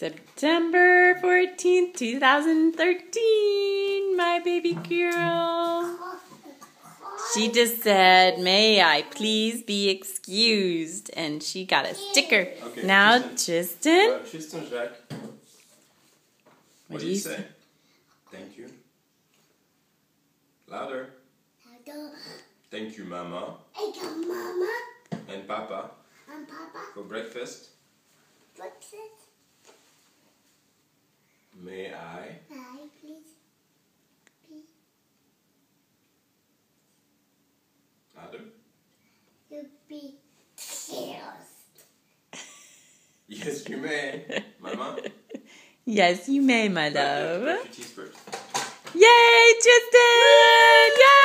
September 14th, 2013, my baby girl. She just said, "May I please be excused?" And she got a sticker. Okay, now, Tristan, Jacques. What do you say? Thank you. Louder. Thank you, Mama. Thank you, Mama. And Papa. And Papa. For breakfast. Breakfast. May I? Please. Louder. You be serious. Yes, you may. Mama. Yes, you may, my love. Brush your teeth first. Yay, Tristan! Yay!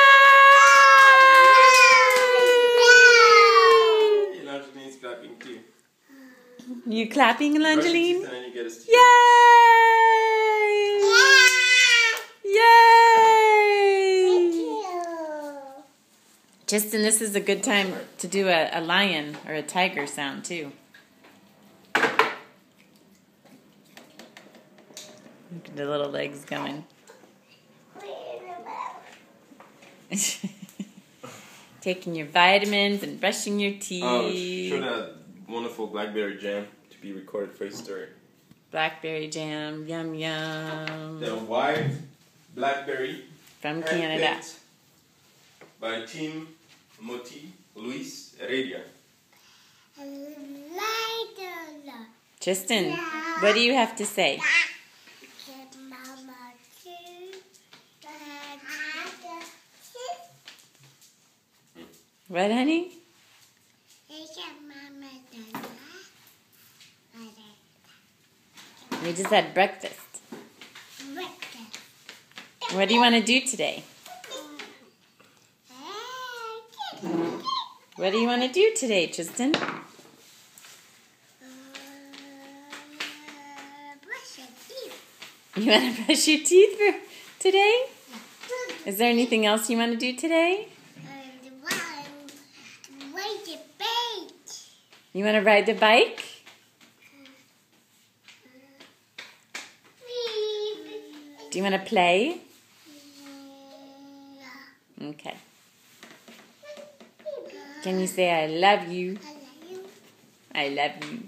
Langeline's clapping too. You clapping, Brush your Langeline? teeth and then you get a sticker. Yay! Yay! Tristan, this is a good time to do a lion or a tiger sound too. Look at the little legs going. Taking your vitamins and brushing your teeth. Oh, show that wonderful blackberry jam to be recorded for history. Blackberry jam, yum yum. The white blackberry From Canada. handpicked by Team Moti Luis Heredia. Tristan, what do you have to say? What, honey? We just had breakfast. What do you want to do today? What do you want to do today, Tristan? Brush your teeth. You want to brush your teeth for today? Is there anything else you want to do today? Ride the bike. You want to ride the bike? Do you want to play? Okay. Can you say I love you? I love you.